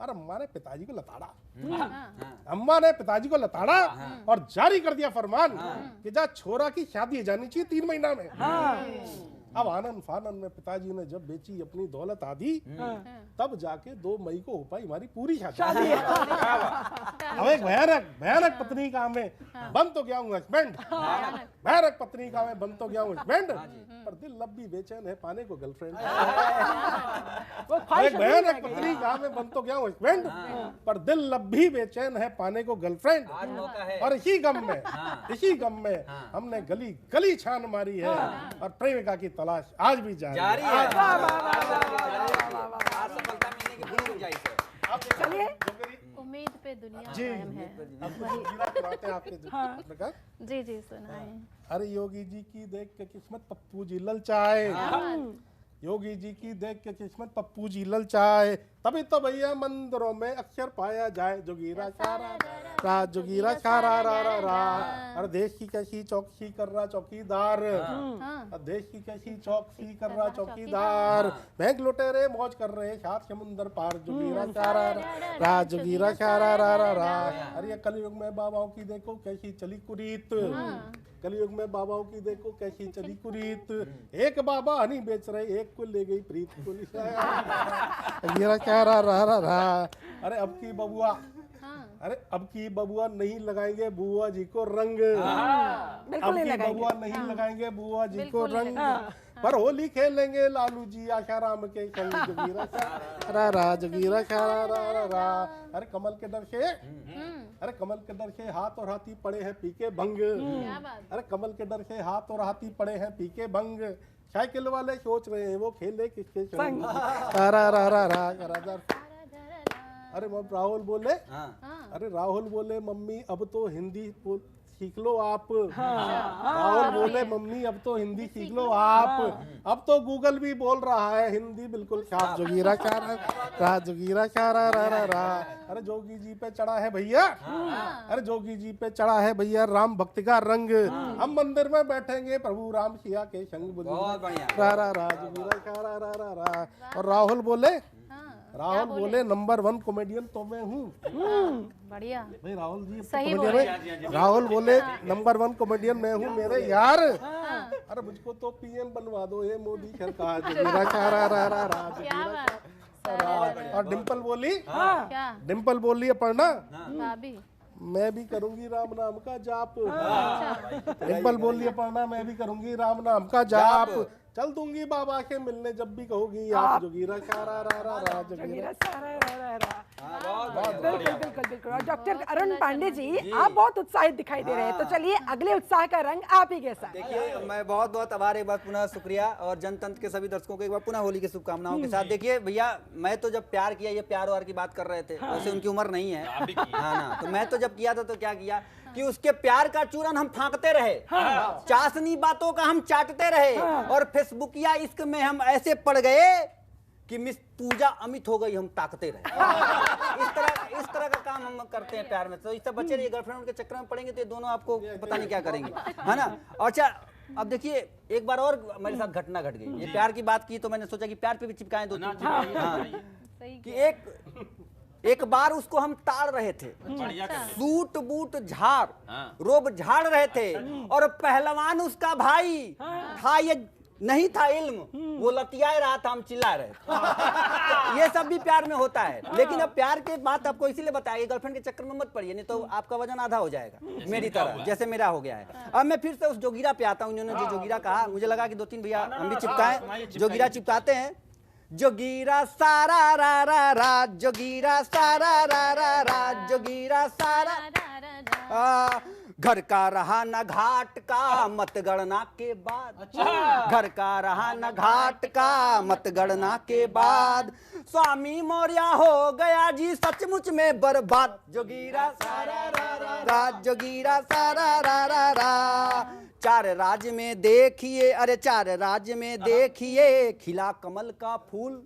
और अम्मा ने पिताजी को लताड़ा। अम्मा ने पिताजी को लताड़ा और जारी कर दिया फरमान कि जा छोरा की शादी जानी चाहिए 3 महीना में। अब आनंद फानन में पिताजी ने जब बेची अपनी दौलत आधी, तब जाके 2 मई को हो पाई हमारी पूरी शादी। अब एक भयानक पत्नी का मैं बन तो गया हूँ हस्बैंड, भयानक पत्नी का मैं बन तो गया हूँ हस्बैंड, पर दिल लब भी बेचैन है पाने को गर्लफ्रेंड। वो ख्वाहिश एक बहन अधूरी एक रह गई। पत्नी कहा मैं बन तो गया हूँ हस्बैंड, पर दिल लब भी बेचैन है पाने को गर्लफ्रेंड। आज मौका है। और इसी गम में हमने गली गली छान मारी है और प्रेमिका की तलाश आज भी जारी जारी है। है। वाह, वाह, वाह, वाह, आज सफलता मिलने की पूरी गुंजाइश है। चलिए उम्मीद पे दुनिया जी। कायम है। अब तो जीरा कराते हैं आपके प्रकार। जी जी सुनाए। अरे योगी जी की देख के किस्मत पप्पू जी ललचाए, योगी जी की देख के किस्मत पप्पू जी ललचाए, तभी तो भैया मंदिरों में अक्षर पाया जाए जोगीरा सारा रा जोगीरा सारा रा रा रा। अरे देश की कैसी चौकसी कर रहा चौकीदार, देश की कैसी चौकसी कर रहा चौकीदार, बैंक लुटेरे मौज कर रहे सात समुंदर पार जोगीरा सारा रा जोगीरा सारा रा रा रा। अरे ये कलयुग में बाबाओं की देखो कैसी चली कुरीत, कलयुग में बाबाओं की देखो कैसी चली कुरीत, एक बाबा हनी बेच रहे एक को ले गई प्रीत पुलिस। रा रा रा रा। अरे अब की बबुआ, अरे अब की बबुआ नहीं लगाएंगे बुआ जी को रंग, बिल्कुल अब नहीं की लगाएंगे। बबुआ नहीं लगाएंगे बुआ जी को बिल्कुल रंग, पर होली खेलेंगे लालू जी आशाराम के संग जोगीरा रा रा जोगीरा रा रा रा रा। अरे कमल के डर से, अरे कमल के डर से हाथ और हाथी पड़े हैं पी के भंग, क्या बात। अरे कमल के डर से हाथ और हाथी पड़े हैं पी के भंग, साइकिल वाले सोच रहे हैं वो खेले किसके संग रा रा रा रा रा रा। अरे राहुल बोले, अरे राहुल बोले मम्मी अब तो हिंदी सीख लो आप, राहुल बोले मम्मी अब तो हिंदी सीख लो आप, अब तो गूगल भी बोल रहा है हिंदी बिल्कुल साफ जोगीरा रा जोगीरा रा रा रा रा। अरे जोगी जी पे चढ़ा है भैया, अरे जोगी जी पे चढ़ा है भैया राम भक्ति का रंग, हम मंदिर में बैठेंगे प्रभु राम सिया के संग बहुत बढ़िया। रा रा रा जोगीरा रा रा रा रा। और राहुल बोले, राहुल बोले नंबर 1 कॉमेडियन तो मैं हूँ। बढ़िया। भाई राहुल जी सही कॉमेडियन है। राहुल बोले नंबर 1 कॉमेडियन मैं हूँ मेरे यार, अरे मुझको तो पीएम बनवा दो ये मोदी सरकार जोगीरा रा रा रा रा। क्या बात। और डिम्पल बोली, क्या डिम्पल बोली अपर्णा भाभी। मैं भी करूंगी राम नाम का जाप, डिम्पल बोली अपर्णा मैं भी करूंगी राम नाम का जाप, चल दूंगी बाबा के मिलने जब भी कहोगी आप जोगीरा रा रा रा रा जोगीरा। बिल्कुल बिल्कुल बिल्कुल। और डॉक्टर अरुण पांडे जी आप बहुत उत्साहित दिखाई दे रहे हैं, तो चलिए अगले उत्साह का रंग आप ही के साथ। देखिए मैं बहुत बहुत आभार, एक बार पुनः शुक्रिया, और जनतंत्र के सभी दर्शकों को एक बार पुनः होली की शुभकामनाओं के साथ। देखिए भैया मैं तो जब प्यार किया, ये प्यार वार की बात कर रहे थे, वैसे उनकी उम्र नहीं है, हाँ ना, तो मैं तो जब किया था तो क्या किया कि उसके प्यार का चूरन हम फांकते रहे, चाशनी बातों का हम चाटते रहे, और फेसबुकिया इश्क में हम ऐसे पड़ गए कि मिस पूजा अमित हो गई, हम ताकते रहे। इस तरह का काम हम करते हैं प्यार में। तो इससे बच्चे रहिए, गर्लफ्रेंड उनके चक्कर में पड़ेंगे तो ये दोनों आपको पता नहीं क्या करेंगे, है ना। और अच्छा अब देखिए एक बार और मेरे साथ घटना घट गई, ये प्यार की बात की तो मैंने सोचा कि प्यार पे भी चिपकाएं दो तीन। हाँ, कि एक बार उसको हम ताड़ रहे थे, सूट बूट झाड़ रोब झाड़ रहे थे, और पहलवान उसका भाई था, ये नहीं था इल्म, वो लतियाए रहा था, हम चिल्ला रहे थे। ये सब भी प्यार में होता है, लेकिन अब प्यार के बात आपको इसीलिए बताइए, गर्लफ्रेंड के चक्कर में मत पड़िए, नहीं तो आपका वजन आधा हो जाएगा मेरी तरह, जैसे मेरा हो गया है। अब मैं फिर से उस जोगीरा पे आता हूँ, इन्होंने जो जोगीरा कहा, मुझे लगा कि 2-3 भैया हम भी चिपकाएं, जोगीरा चिपकाते हैं। जोगीरा सारा रा रा रा जोगीरा सारा रा रा रा जोगीरा सारा। घर का रहा न घाट का मतगणना के बाद, घर का रहा न घाट का मतगणना के बाद, स्वामी मौर्य हो गया जी सचमुच में बर्बाद। जोगीरा सारा रा रा रा जोगीरा सारा रा रा रा। चार राज्य में देखिए, अरे चार राज्य में देखिए खिला कमल का फूल,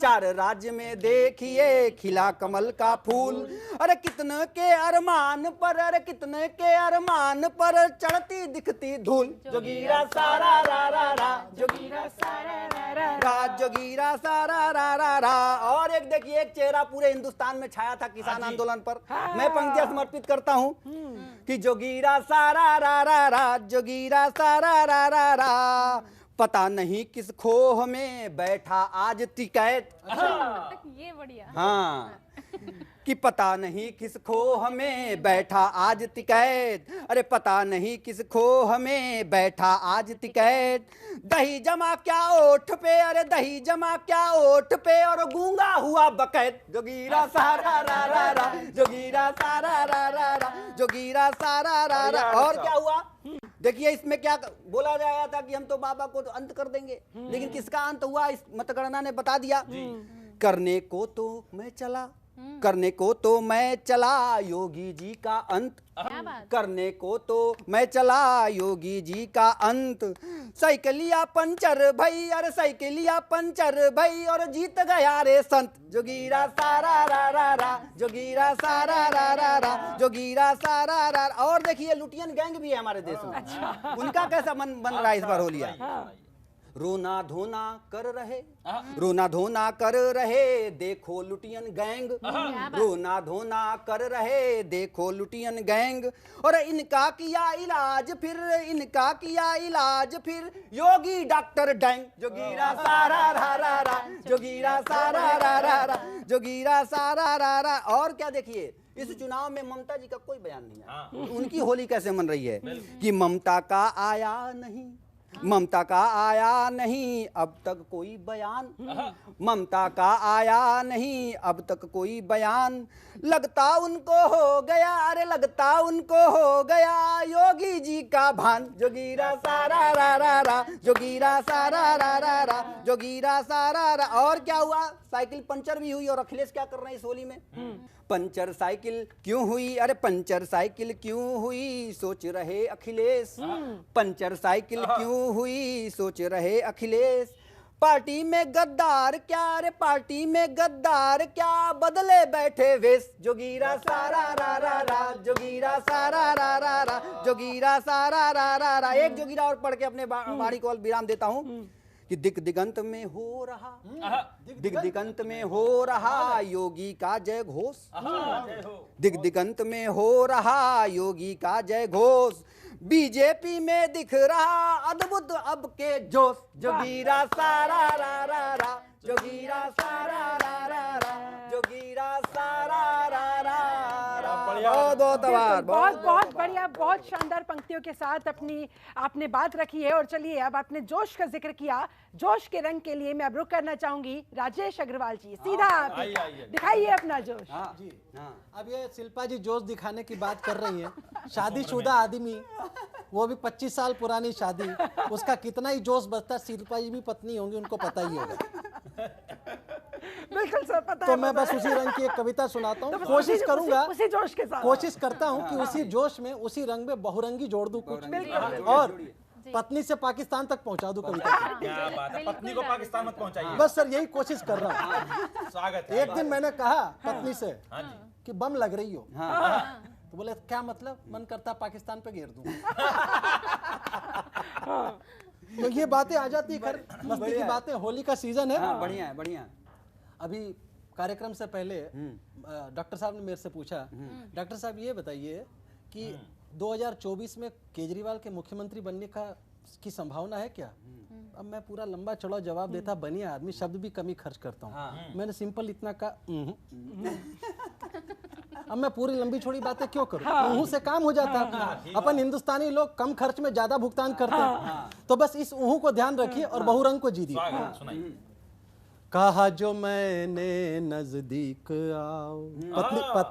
चार राज्य में देखिए खिला कमल का फूल। अरे कितने के अरमान पर, अरे कितने के अरमान पर चढ़ती दिखती धूल। जोगीरा सारा रा रा रा जोगीरा सारा रा रा रा जोगीरा सारा रा रा रा। और एक देखिए एक चेहरा पूरे हिंदुस्तान में छाया था किसान आंदोलन पर, मैं पंक्तियां समर्पित करता हूँ कि जोगीरा सारा रा रा रा जोगीरा सारा रा रा रा। पता नहीं किस खोह में बैठा आज टिकैत। ये बढ़िया। हाँ कि पता नहीं किस खो हमें बैठा आज तिकैत, अरे पता नहीं किस खो हमें बैठा आज तिकैत, दही जमा क्या ओठ पे, अरे दही जमा क्या ओठ पे, और गूंगा हुआ बकैत, जोगीरा सारा रा रा रा, जोगीरा सारा रा रा रा, जोगीरा सारा रा रा। और क्या हुआ देखिए, इसमें क्या बोला जाया था कि हम तो बाबा को तो अंत कर देंगे, लेकिन किसका अंत हुआ इस मतगणना ने बता दिया। करने को तो मैं चला, करने को तो मैं चला योगी जी का अंत, क्या बात? करने को तो मैं चला योगी जी का अंत, साइकिलिया पंचर भई, अरे साइकिलिया पंचर भई, और जीत गया रे संत, जोगीरा सारा रा रा रा, जोगीरा सारा रा रा रा, जोगीरा सारा रा। और देखिए लुटियन गैंग भी है हमारे देश में, उनका कैसा मन बन रहा है इस बार होलिया। रोना धोना कर रहे, रोना धोना कर रहे, देखो लुटियन गैंग, रोना धोना कर रहे, देखो लुटियन गैंग, और इनका किया इलाज फिर, इनका किया इलाज फिर, योगी डॉक्टर डैंग, जोगीरा सारा रा रा रा, जोगीरा सारा रा रा रा, जोगीरा सारा रा रा। और क्या देखिए, इस चुनाव में ममता जी का कोई बयान नहीं है, उनकी होली कैसे मन रही है कि ममता का आया नहीं, ममता का आया नहीं अब तक कोई बयान, ममता का आया नहीं अब तक कोई बयान, लगता उनको हो गया, अरे लगता उनको हो गया योगी जी का भान, जोगीरा सारा रा रा रा, जोगीरा सारा रा रा रा, जोगीरा सारा रा। और क्या हुआ, साइकिल पंचर भी हुई, और अखिलेश क्या कर रहे हैं इस होली में, पंचर साइकिल क्यों हुई, अरे पंचर साइकिल क्यों हुई सोच रहे अखिलेश, पंचर साइकिल क्यों हुई सोच रहे अखिलेश, पार्टी में गद्दार क्या, अरे पार्टी में गद्दार क्या, बदले बैठे वेश, जोगीरा सारा रा रा रा, जोगीरा सारा रा रा रा, जोगीरा सारा रा रा रा। एक जोगीरा और पढ़ के अपने वाणी को विराम देता हूँ कि दिग दिगंत में हो रहा, दिग दिगंत में हो रहा योगी का जय घोष, दिग दिगंत में हो रहा योगी का जय घोष, बीजेपी में दिख रहा अद्भुत अब के जोश, जोगीरा सारा रा रा रा, जोगीरा सारा रा रा रा, जोगीरा सारा रा रा रा। बहुत बहुत आभार, बहुत बहुत बढ़िया, बहुत शानदार पंक्तियों के साथ अपनी आपने बात रखी है। और चलिए, अब आपने जोश का जिक्र किया, जोश के रंग के लिए मैं अब रुक करना चाहूंगी राजेश अग्रवाल जी, सीधा आप दिखाइए अपना जोश। जी अब ये शिल्पा जी जोश दिखाने की बात कर रही हैं, शादीशुदा आदमी, वो भी 25 साल पुरानी शादी, उसका कितना ही जोश बचता, शिल्पा जी भी पत्नी होंगी, उनको पता ही होगा। बिल्कुल सर, पता तो है, मैं पता बस है। उसी रंग की एक कविता सुनाता हूँ, तो कोशिश करूंगा, उसी जोश के साथ कोशिश करता हूँ कि उसी जोश में उसी रंग में बहुरंगी जोड़ दूं कुछ, बिल्कुल। और पत्नी से पाकिस्तान तक पहुंचा दूं कविता को। क्या बात है, पत्नी को पाकिस्तान मत पहुंचाइए। बस सर यही कोशिश कर रहा हूँ। स्वागत है। एक दिन मैंने कहा पत्नी से कि बम लग रही हो, तो बोले क्या मतलब, मन करता पाकिस्तान पे घेर दूं। तो ये बातें आ जाती है, खैर मस्ती की बातें, होली का सीजन है। बढ़िया है, बढ़िया। अभी कार्यक्रम से पहले डॉक्टर साहब ने मेरे से पूछा, डॉक्टर साहब ये बताइए कि 2024 में केजरीवाल के मुख्यमंत्री बनने की संभावना है क्या? अब मैं पूरा लंबा चौड़ा जवाब देता, बनिए आदमी, शब्द भी कमी खर्च करता हूँ। मैंने सिंपल इतना कहा, अब मैं पूरी लंबी छोड़ी बातें क्यों करूं, से काम हो जाता है। अपन हिंदुस्तानी लोग कम खर्च में ज्यादा भुगतान करते हैं, तो बस इस को ध्यान रखिए और बहुरंग को जीदिए। कहा जो मैंने नजदीक आओ,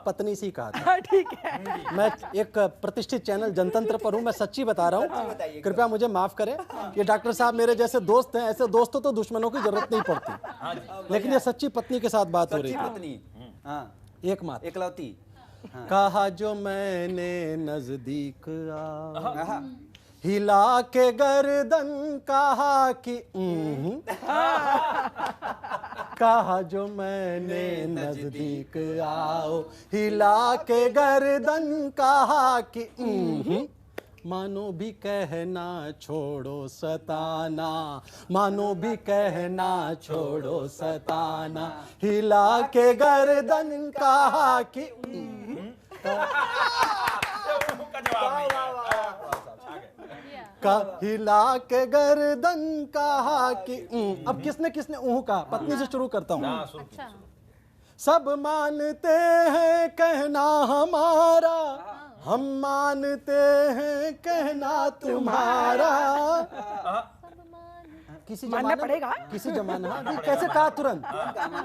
पत्नी से कहा था। ठीक है, मैं एक प्रतिष्ठित चैनल जनतंत्र पर हूँ, मैं सच्ची बता रहा हूँ, कृपया मुझे माफ करें। ये डॉक्टर साहब मेरे जैसे दोस्त हैं, ऐसे दोस्तों तो दुश्मनों की जरूरत नहीं पड़ती, लेकिन ये सच्ची पत्नी के साथ बात हो रही है, पत्नी एकमात्र एकलौती। कहा जो मैंने नजदीक आओ, हिला के गर्दन कहा कि कहा जो मैंने नजदीक आओ, हिला के गर्दन कहा कि मानो भी कहना छोड़ो सताना, मानो भी कहना छोड़ो सताना, हिला के गर्दन कहा कि हिला के गर्दन कहा कि अब किसने किसने कहा, पत्नी से शुरू करता हूँ। अच्छा, सब मानते हैं कहना हमारा, हम मानते हैं कहना तुम्हारा। किसी मानना जमाने पड़ेगा। किसी जमाने, हाँ, ये कैसे कहा तुरंत,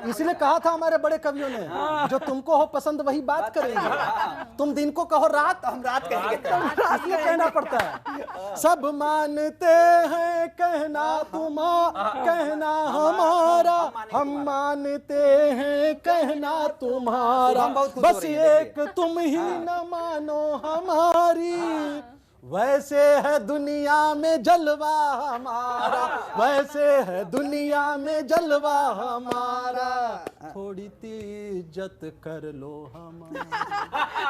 इसलिए कहा था हमारे बड़े कवियों ने, जो तुमको हो पसंद वही बात करेंगे, तुम दिन को कहो रात, हम रात कहेंगे, इसलिए कहना पड़ता है। सब मानते हैं कहना कहना हमारा, हम मानते हैं कहना तुम्हारा, बस एक तुम ही न मानो हमारी, वैसे है दुनिया में जलवा हमारा, वैसे है दुनिया में जलवा हमारा, थोड़ी सी इज्जत कर लो हमारा।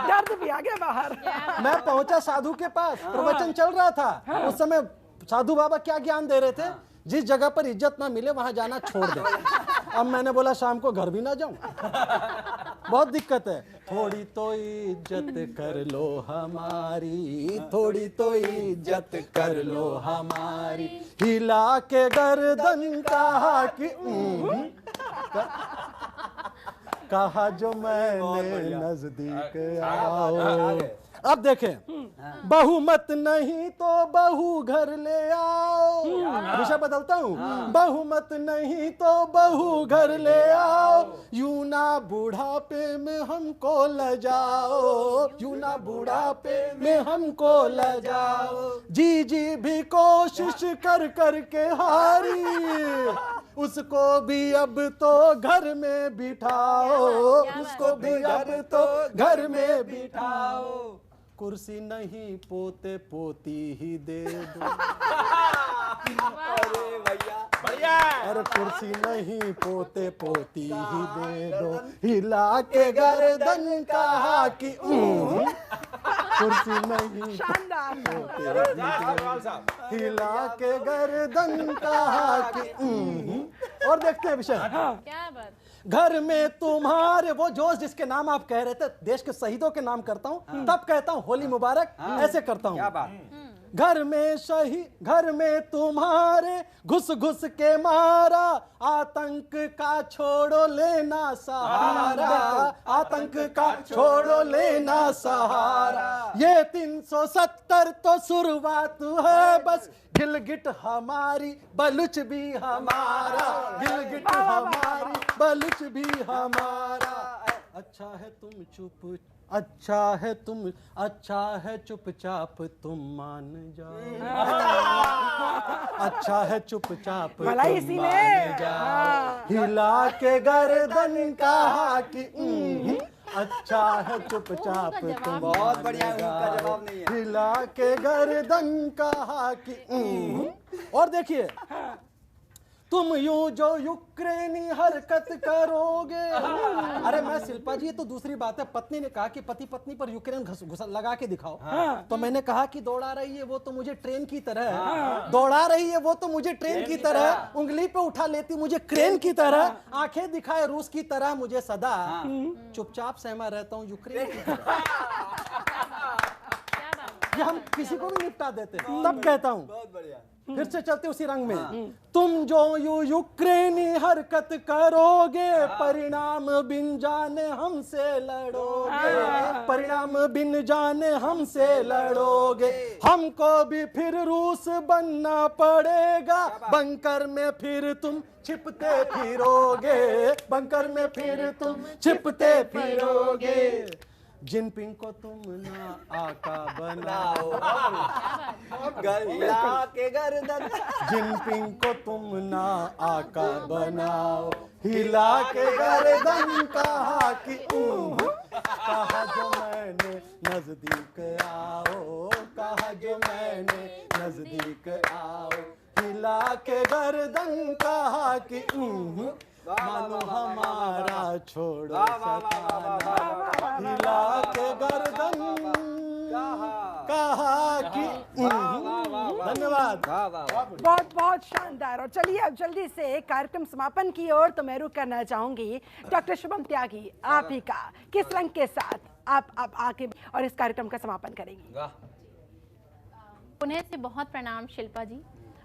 दर्द भी आ गया बाहर। मैं पहुंचा साधु के पास, प्रवचन चल रहा था, उस समय साधु बाबा क्या ज्ञान दे रहे थे, जिस जगह पर इज्जत ना मिले वहां जाना छोड़ दे। अब मैंने बोला शाम को घर भी ना जाऊं, बहुत दिक्कत है। थोड़ी तो इज्जत कर लो हमारी, थोड़ी तो इज्जत कर लो हमारी, हिला के गर्दन कहा कि कहा जो मैंने नजदीक आओ। अब देखें, बहुमत नहीं तो बहू घर ले आओ, विषय बदलता हूँ, बहुमत नहीं तो बहू घर ले आओ, यूं ना बुढ़ापे में हमको लजाओ, यूं ना बुढ़ापे में हमको लजाओ, जी जी भी कोशिश कर कर के हारी, उसको भी अब तो घर में बिठाओ, उसको भी अब तो घर में बिठाओ, कुर्सी नहीं पोते पोती ही दे दो। अरे भैया बढ़िया। अरे कुर्सी नहीं पोते पोती ही दे दो, हिला के गर्दन कहा कि कुर्सी नहीं शानदार। हिला के गर्दन कहा कि और देखते हैं विषय। क्या बात। घर में तुम्हारे वो जोश जिसके नाम आप कह रहे थे, देश के शहीदों के नाम करता हूँ, तब कहता हूँ होली मुबारक, ऐसे करता हूँ। क्या बात। घर में घर में तुम्हारे घुस घुस के मारा, आतंक का छोड़ो लेना सहारा, आतंक का छोड़ो लेना सहारा, ये 370 तो शुरुआत है बस, गिलगिट हमारी बलुच भी हमारा, गिलगिट हमारी बलुच भी हमारा, अच्छा है तुम चुप, अच्छा है चुपचाप तुम मान जाओ, अच्छा है चुपचाप भला तुम इसी मान ने। जाओ, हिला के गर्दन कहा कि अच्छा है चुपचाप तुम बहुत मान बढ़िया, उनका जाओ, जवाब नहीं है। हिला के गर्दन कहा कि और देखिए, तुम यूं जो यूक्रेनी हरकत करोगे। अरे मैं शिल्पा जी, ये तो दूसरी बात है, पत्नी ने कहा कि पति पत्नी पर यूक्रेन घुसा लगा के दिखाओ, तो मैंने कहा कि दौड़ा रही है वो तो मुझे ट्रेन की तरह, दौड़ा रही है वो तो मुझे ट्रेन की तरह, उंगली पे उठा लेती मुझे क्रेन की तरह, आंखें दिखाए रूस की तरह मुझे सदा, चुपचाप सहमा रहता हूँ यूक्रेन की तरह। ये हम किसी को भी निपटा देते, तब कहता हूँ। बहुत बढ़िया। फिर से चलते उसी रंग में, तुम जो यूक्रेनी हरकत करोगे, परिणाम बिन जाने हमसे लड़ोगे, परिणाम बिन जाने हमसे लड़ोगे, हमको भी फिर रूस बनना पड़ेगा, बंकर में फिर तुम छिपते फिरोगे, बंकर में फिर तुम छिपते फिरोगे, जिनपिंग को तुम ना आका बनाओ, हिला के गर्दन, जिनपिंग को तुम ना आका बनाओ, हिला के गर्दन कहा कि कहा जो मैंने नजदीक आओ, कहा जो मैंने नजदीक आओ, हिला के गर्दन कहा कि मानो हमारा छोड़ो सताना, हिला के गर्दन कहा कि धन्यवाद। बहुत बहुत शानदार। और चलिए अब जल्दी से कार्यक्रम समापन की ओर तो मैं रुख करना चाहूंगी डॉक्टर शुभम त्यागी, आप ही का किस रंग के साथ आप आके और इस कार्यक्रम का समापन करेंगी। पुणे से बहुत प्रणाम शिल्पा जी,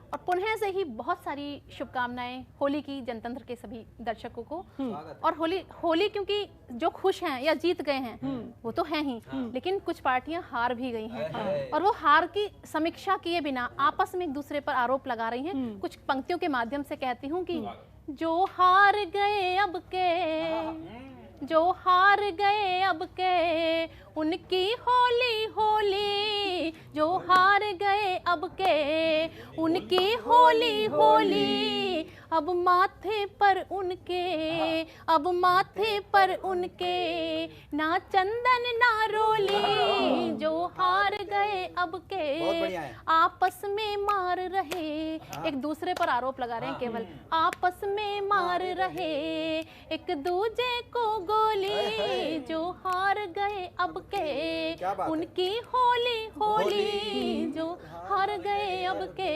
और पुनः से ही बहुत सारी शुभकामनाएं होली की जनतंत्र के सभी दर्शकों को। और होली क्योंकि जो खुश हैं या जीत गए हैं वो तो हैं ही, लेकिन कुछ पार्टियां हार भी गई हैं और वो हार की समीक्षा किए बिना आपस में एक दूसरे पर आरोप लगा रही हैं। कुछ पंक्तियों के माध्यम से कहती हूँ कि जो हार गए अब के, जो हार गए अब के, उनकी होली होली, जो हार गए अब के, उनकी होली होली, अब माथे पर उनके, अब माथे पर उनके, ना चंदन ना रोली, जो हार गए अब के, आपस में मार रहे, एक दूसरे पर आरोप लगा रहे हैं केवल, आपस में मार रहे एक दूजे को गोली, जो हार गए अब के, उनकी होली होली, जो हार गए अब के।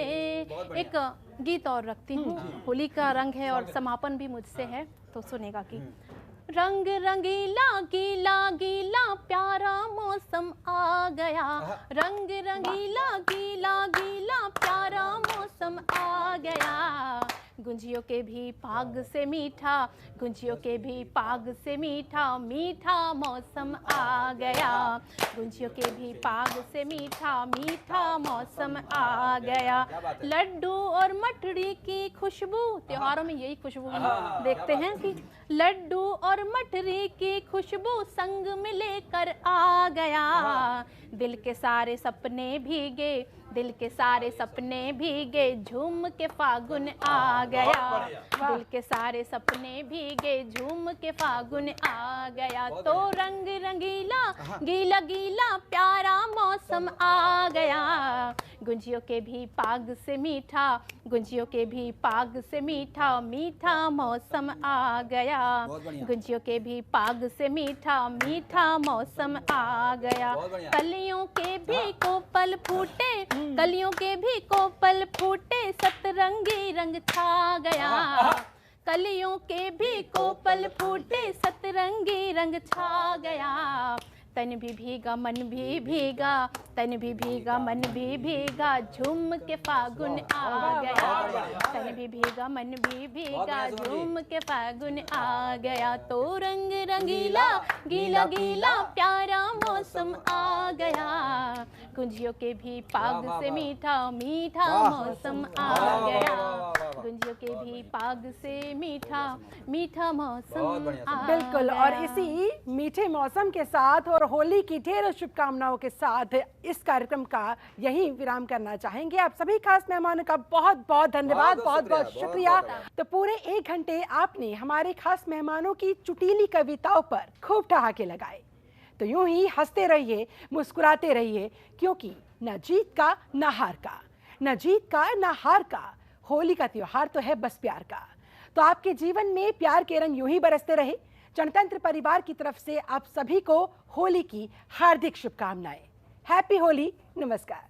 एक गीत और रखती हूँ, होली का रंग है और समापन भी मुझसे है, तो सुनेगा कि रंग रंगीला गीला गीला प्यारा मौसम आ गया, रंग रंगीला गीला गीला प्यारा मौसम आ गया, गुंजियों के भी पाग से मीठा, गुंजियों के भी पाग से मीठा, मीठा मौसम आ गया, गुंजियों के भी पाग से मीठा, मीठा मौसम आ गया, लड्डू और मठरी की खुशबू, त्योहारों में यही खुशबू हम देखते हैं कि लड्डू और मठरी की खुशबू संग में लेकर आ गया, दिल के सारे सपने भीगे, दिल के सारे सपने भीगे, झूम के फागुन आ गया, दिल के सारे सपने भीगे, झूम के फागुन आ गया, तो रंग रंगीला गीला गीला प्यारा मौसम आ गया, गुंजियों के भी पाग से मीठा, गुंजियों के भी पाग से मीठा, मीठा मौसम आ गया, गुंजियों के भी पाग से मीठा, मीठा मौसम आ गया, कलियों के भी कोपल फूटे, कलियों के भी कोपल फूटे, सतरंगी रंग छा गया, कलियों के भी कोपल फूटे, सतरंगी रंग छा गया, तन भी भीगा मन भी भीगा, तन भी भीगा मन भी भीगा, झूम के फागुन आ गया, तन भी भीगा मन भी भीगा, झूम के फागुन आ गया, तो रंग रंगीला गीला गीला प्यारा मौसम आ गया, गुंजियों के भी पाग से मीठा, मीठा मौसम आ गया, गुंजियों के भी पाग से मीठा, मीठा मौसम आ बिल्कुल। गया। और इसी मीठे मौसम के साथ और होली की ढेरों शुभकामनाओं के साथ इस कार्यक्रम का यही विराम करना चाहेंगे। आप सभी खास मेहमानों का बहुत बहुत धन्यवाद, बहुत बहुत शुक्रिया। तो पूरे 1 घंटे आपने हमारे खास मेहमानों की चुटीली कविताओं पर खूब ठहाके लगाए। तो यूं ही हंसते रहिए, मुस्कुराते रहिए, क्योंकि न जीत का न हार का, न जीत का न हार का, होली का त्योहार तो है बस प्यार का। तो आपके जीवन में प्यार के रंग यूं ही बरसते रहे। जनतंत्र परिवार की तरफ से आप सभी को होली की हार्दिक शुभकामनाएं। हैप्पी होली, नमस्कार।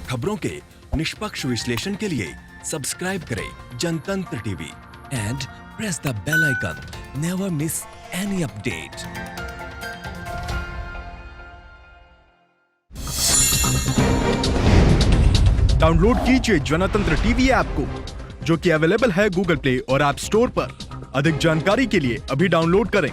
खबरों के निष्पक्ष विश्लेषण के लिए सब्सक्राइब करें Janatantra TV and press the bell icon. Never miss any update. Download कीजिए जनतंत्र टीवी ऐप को, जो कि अवेलेबल है गूगल प्ले और ऐप स्टोर पर। अधिक जानकारी के लिए अभी डाउनलोड करें।